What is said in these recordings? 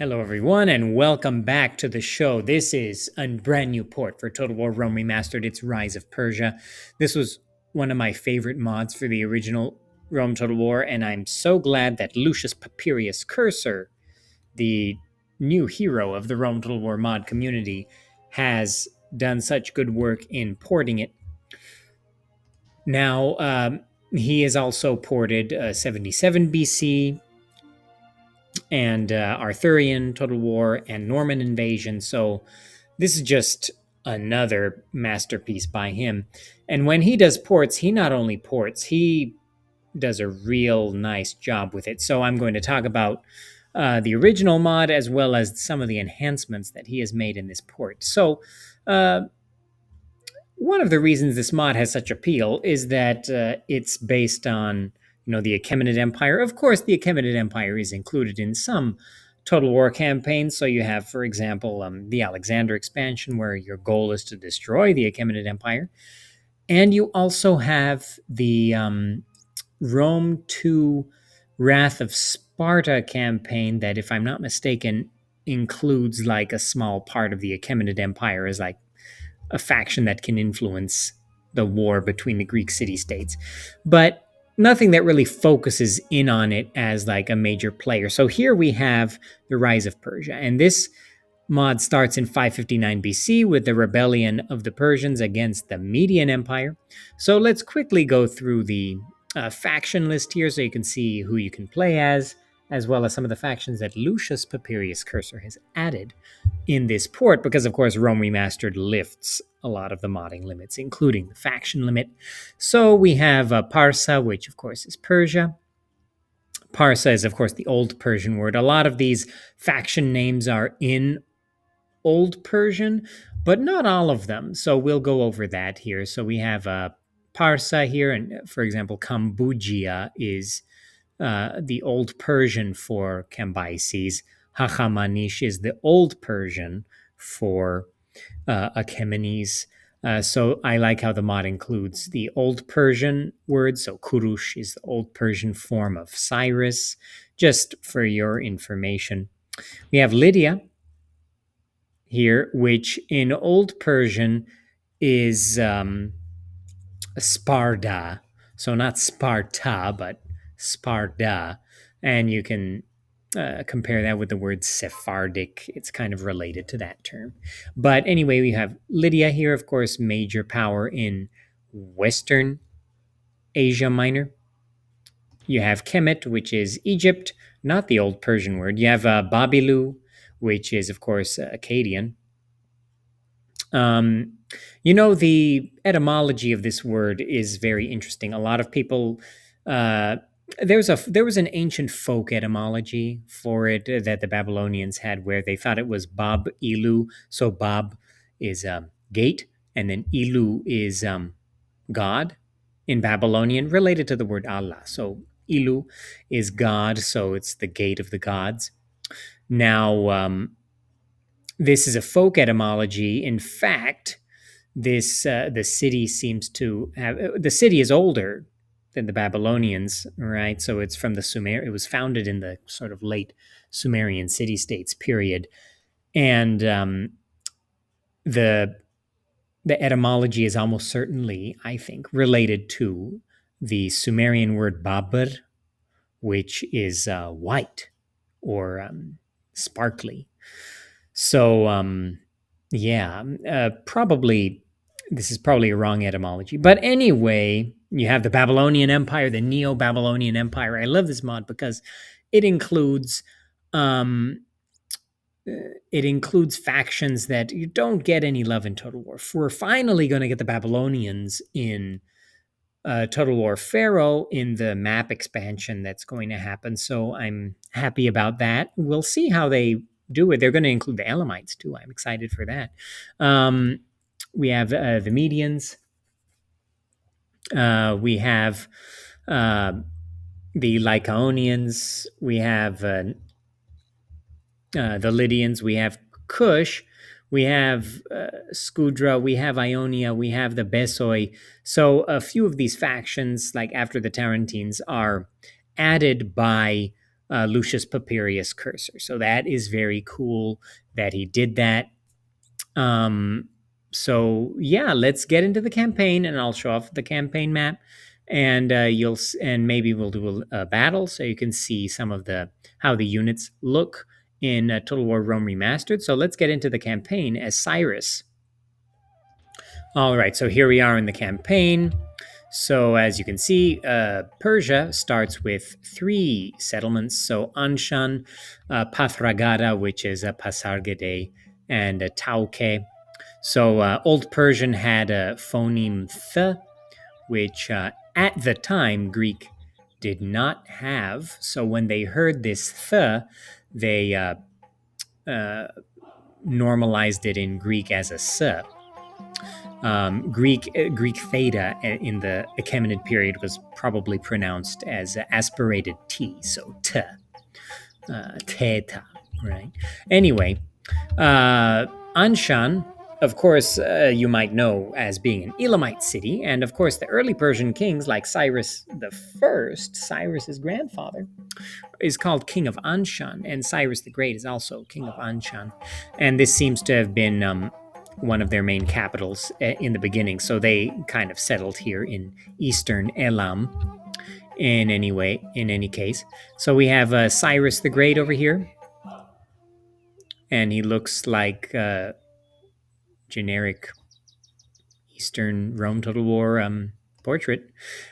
Hello, everyone, and welcome back to the show. This is a brand new port for Total War Rome Remastered. It's Rise of Persia. This was one of my favorite mods for the original Rome Total War, and I'm so glad that Lucius Papirius Cursor, the new hero of the Rome Total War mod community, has done such good work in porting it. Now, he has also ported 77 BC, and Arthurian Total War and Norman Invasion. So this is just another masterpiece by him. And when he does ports, he not only ports, he does a real nice job with it. So I'm going to talk about the original mod as well as some of the enhancements that he has made in this port. So uh, one of the reasons this mod has such appeal is that it's based on, the Achaemenid Empire. Of course, the Achaemenid Empire is included in some Total War campaigns. So you have, for example, the Alexander expansion, where your goal is to destroy the Achaemenid Empire, and you also have the Rome 2 Wrath of Sparta campaign that, if I'm not mistaken, includes like a small part of the Achaemenid Empire as like a faction that can influence the war between the Greek city states, but nothing that really focuses in on it as like a major player. So here we have the rise of Persia, and this mod starts in 559 BC with the rebellion of the Persians against the Median Empire. So let's quickly go through the faction list here so you can see who you can play as well as some of the factions that Lucius Papirius Cursor has added in this port, because of course Rome Remastered lifts a lot of the modding limits, including the faction limit. So we have Parsa, which of course is Persia. Parsa is of course the Old Persian word. A lot of these faction names are in Old Persian, but not all of them. So we'll go over that here. So we have Parsa here, and for example, Kambugia is the Old Persian for Cambyses. Hachamanish is the Old Persian for Achaemenes. So I like how the mod includes the Old Persian word. So Kurush is the Old Persian form of Cyrus, just for your information. We have Lydia here, which in Old Persian is Sparda. So not Sparta, but Sparda. And you can compare that with the word Sephardic. It's kind of related to that term. But anyway, we have Lydia here, of course, major power in Western Asia Minor. You have Kemet, which is Egypt, not the Old Persian word. You have Babilu, which is, of course, Akkadian. Um, the etymology of this word is very interesting. A lot of people, uh, there was an ancient folk etymology for it that the Babylonians had, where they thought it was Bab Ilu. So Bab is gate, and then Ilu is God in Babylonian, related to the word Allah. So Ilu is God, so it's the gate of the gods. Now, this is a folk etymology. In fact, the city seems to have the city is older than the Babylonians, right? So it's from the Sumer. It was founded in the sort of late Sumerian city states period, and the the etymology is almost certainly, I think, related to the Sumerian word babur, which is white or sparkly. So, yeah, probably this is probably a wrong etymology. But anyway, you have the Babylonian Empire, the Neo Babylonian Empire. I love this mod because it includes um, it includes factions that you don't get any love in Total War. We're finally going to get the Babylonians in Total War Pharaoh in the map expansion that's going to happen. So I'm happy about that. We'll see how they do it. They're going to include the Elamites too. I'm excited for that. We have the Medians. We have the Lycaonians. We have the Lydians. We have Kush. We have Scudra. We have Ionia. We have the Besoi. So a few of these factions, like after the Tarentines, are added by Lucius Papirius cursor. So that is very cool that he did that. So yeah, let's get into the campaign, and I'll show off the campaign map, and and maybe we'll do a battle so you can see some of the how the units look in Total War Rome Remastered. So let's get into the campaign as Cyrus. All right, so here we are in the campaign. So as you can see, Persia starts with 3 settlements. So Anshan, Pathragada, which is a Pasargadae, and Tauke. So Old Persian had a phoneme th, which at the time Greek did not have. So when they heard this th, they normalized it in Greek as a s. Greek theta in the Achaemenid period was probably pronounced as aspirated t, so t, theta, right? Anyway, Anshan, of course, you might know as being an Elamite city, and of course, the early Persian kings like Cyrus the First, Cyrus's grandfather, is called King of Anshan, and Cyrus the Great is also King of Anshan, and this seems to have been one of their main capitals in the beginning. So they kind of settled here in eastern Elam. In any case, so we have Cyrus the Great over here, and he looks like generic Eastern Rome Total War portrait.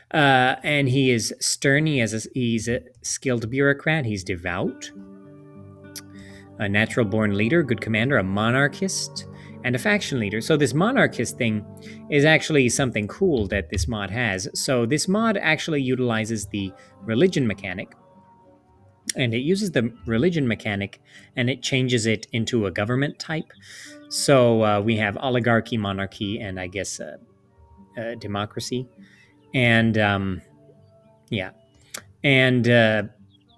And he is stern. He's a skilled bureaucrat. He's devout, a natural born leader, good commander, a monarchist, and a faction leader. So this monarchist thing is actually something cool that this mod has. So this mod actually utilizes the religion mechanic, and it uses the religion mechanic and it changes it into a government type. So we have oligarchy, monarchy, and I guess democracy. And yeah. And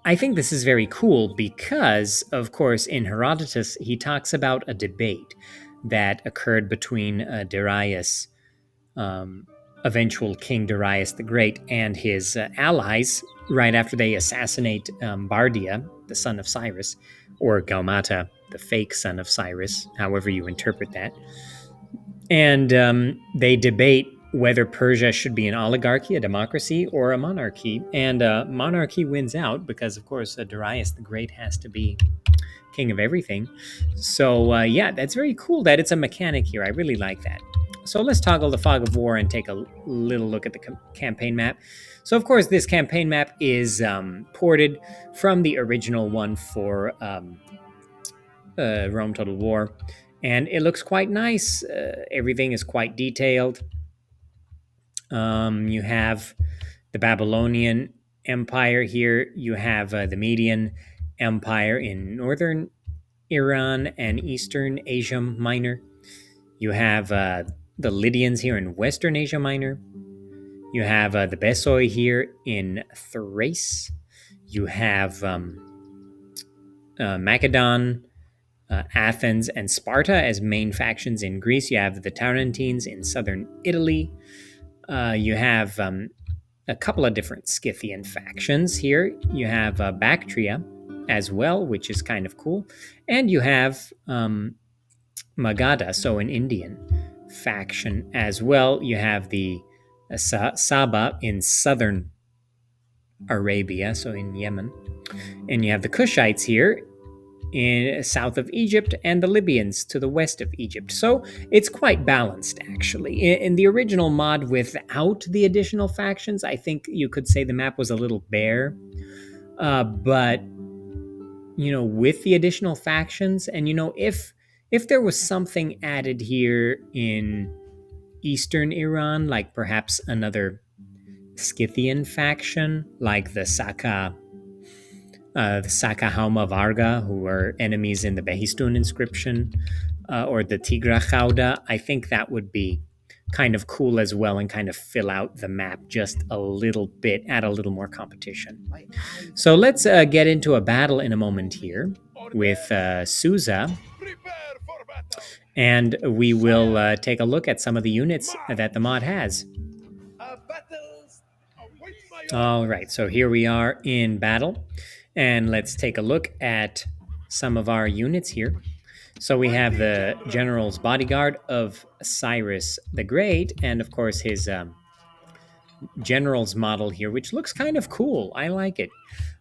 I think this is very cool because, of course, in Herodotus, he talks about a debate that occurred between Darius, eventual King Darius the Great, and his allies right after they assassinate Bardia, the son of Cyrus, or Gaumata, the fake son of Cyrus, however you interpret that. And they debate whether Persia should be an oligarchy, a democracy, or a monarchy. And monarchy wins out because, of course, Darius the Great has to be king of everything. So, yeah, that's very cool that it's a mechanic here. I really like that. So let's toggle the Fog of War and take a little look at the campaign map. So, of course, this campaign map is ported from the original one for Rome Total War. And it looks quite nice. Everything is quite detailed. You have the Babylonian Empire here. You have the Median Empire in northern Iran and eastern Asia Minor. You have the Lydians here in western Asia Minor. You have the Besoi here in Thrace. You have Macedon, Athens, and Sparta as main factions in Greece. You have the Tarentines in southern Italy. You have a couple of different Scythian factions here. You have Bactria as well, which is kind of cool. And you have Magadha, so an Indian faction as well. You have the Saba in southern Arabia, so in Yemen. And you have the Kushites here in south of Egypt, and the Libyans to the west of Egypt. So it's quite balanced, actually. In the original mod without the additional factions, I think you could say the map was a little bare. But, with the additional factions, and, if there was something added here in eastern Iran, like perhaps another Scythian faction, like the Sakahauma Varga, who were enemies in the Behistun inscription, or the Tigra Khauda, I think that would be kind of cool as well and kind of fill out the map just a little bit, add a little more competition. So let's get into a battle in a moment here with Susa, and we will take a look at some of the units that the mod has. All right, so here we are in battle. And let's take a look at some of our units here. So we have the general's bodyguard of Cyrus the Great, and of course his general's model here, which looks kind of cool. I like it.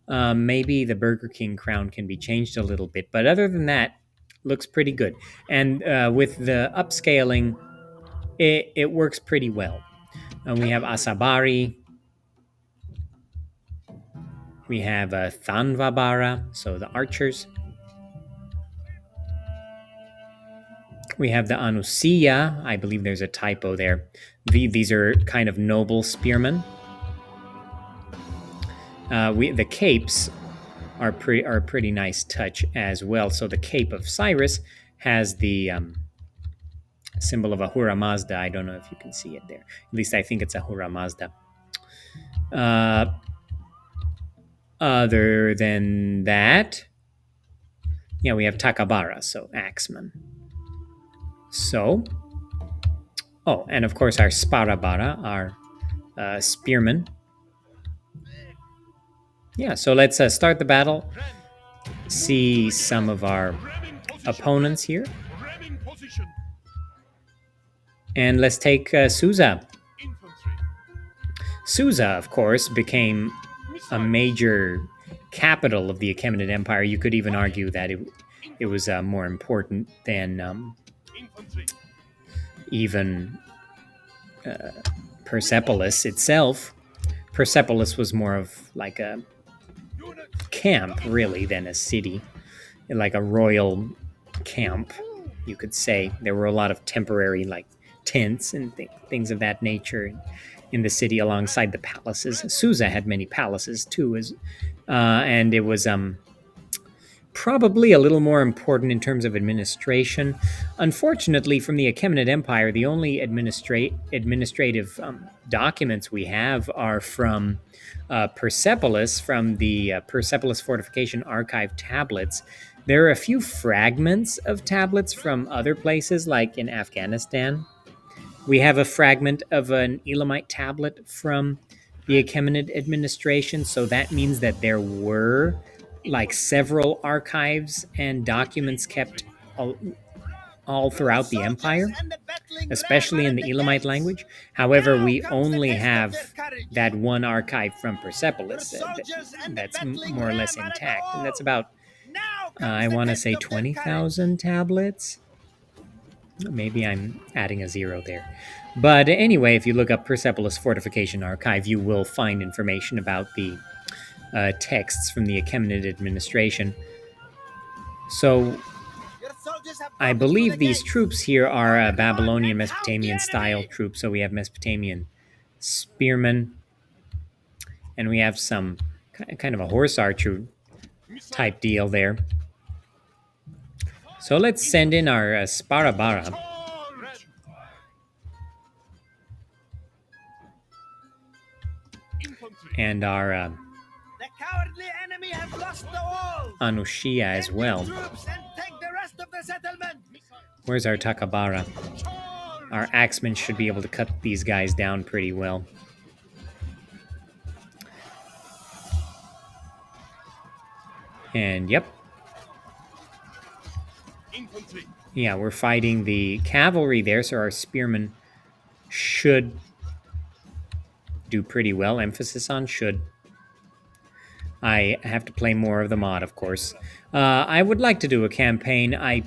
Maybe the Burger King crown can be changed a little bit, but other than that, looks pretty good. And with the upscaling, it works pretty well. We have Asabari. We have Thanvabara, so the archers. We have the Anusia. I believe there's a typo there. These are kind of noble spearmen. The capes are a pretty nice touch as well. So the cape of Cyrus has the symbol of Ahura Mazda. I don't know if you can see it there. At least I think it's Ahura Mazda. Other than that, yeah, we have Takabara, so axeman. So, oh, and of course our Sparabara, our spearmen. Yeah, so let's start the battle. See some of our opponents here. And let's take Susa. Susa, of course, became a major capital of the Achaemenid Empire. You could even argue that it was more important than even Persepolis itself. Persepolis was more of like a camp, really, than a city, like a royal camp, you could say. There were a lot of temporary, like, tents and things of that nature in the city alongside the palaces. Susa had many palaces too, and it was probably a little more important in terms of administration. Unfortunately, from the Achaemenid Empire, the only administrative documents we have are from Persepolis, from the Persepolis Fortification Archive tablets. There are a few fragments of tablets from other places, like in Afghanistan. We have a fragment of an Elamite tablet from the Achaemenid administration, so that means that there were like several archives and documents kept all throughout the empire, especially in the Elamite language. However, we only have that one archive from Persepolis that's more or less intact, and that's about, I want to say, 20,000 tablets. Maybe I'm adding a zero there. But anyway, if you look up Persepolis Fortification Archive, you will find information about the texts from the Achaemenid administration. So I believe these troops here are Babylonian Mesopotamian style troops. So we have Mesopotamian spearmen, and we have some kind of a horse archer type deal there. So let's send in our Sparabara. And our Anushia as well. Where's our Takabara? Our axemen should be able to cut these guys down pretty well. And yep. Yeah, we're fighting the cavalry there, so our spearmen should do pretty well. Emphasis on should. I have to play more of the mod, of course. I would like to do a campaign. I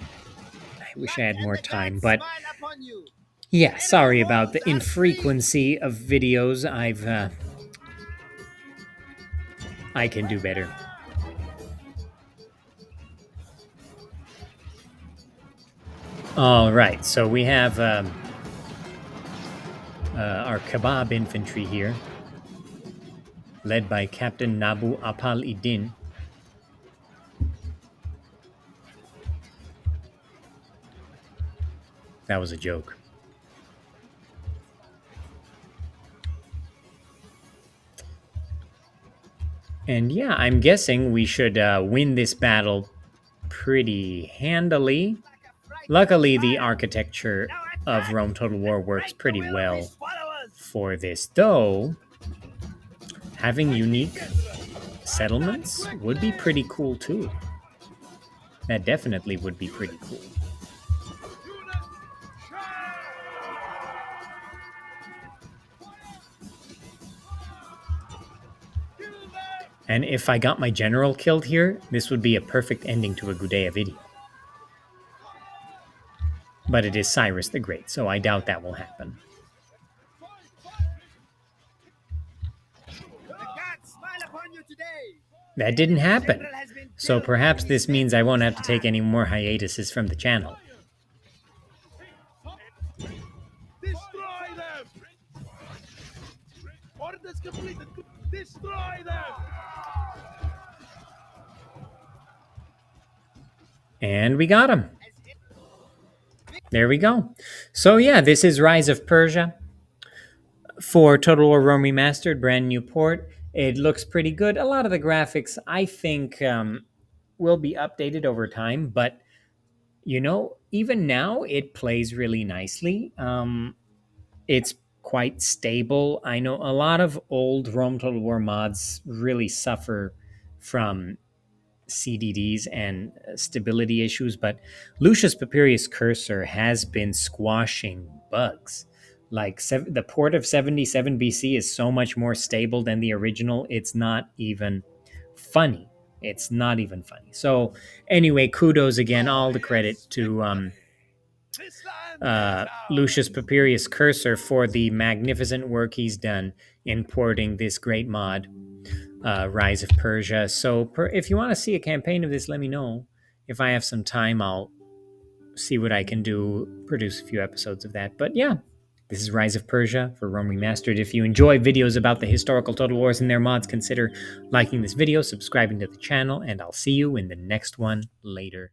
wish I had more time, but yeah, sorry about the infrequency of videos. I can do better. All right, so we have our Kebab infantry here, led by Captain Nabu Apal-Idin. That was a joke. And yeah, I'm guessing we should win this battle pretty handily. Luckily, the architecture of Rome Total War works pretty well for this, though having unique settlements would be pretty cool too. That definitely would be pretty cool. And if I got my general killed here, this would be a perfect ending to a Gudea video. But it is Cyrus the Great, so I doubt that will happen. That didn't happen. So perhaps this means I won't have to take any more hiatuses from the channel. Destroy them! Orders completed. Destroy them! And we got him. There we go. So yeah, this is Rise of Persia for Total War Rome Remastered, brand new port. It looks pretty good. A lot of the graphics, I think, will be updated over time, but you know, even now it plays really nicely. It's quite stable. I know a lot of old Rome Total War mods really suffer from CDDs and stability issues, but Lucius Papirius Cursor has been squashing bugs. Like the port of 77 BC is so much more stable than the original. It's not even funny. It's not even funny. So anyway, kudos again, all the credit to Lucius Papirius Cursor for the magnificent work he's done in porting this great mod, Rise of Persia. So if you want to see a campaign of this, let me know. If I have some time, I'll see what I can do, produce a few episodes of that. But yeah, this is Rise of Persia for Rome Remastered. If you enjoy videos about the historical Total Wars and their mods, consider liking this video, subscribing to the channel, and I'll see you in the next one later.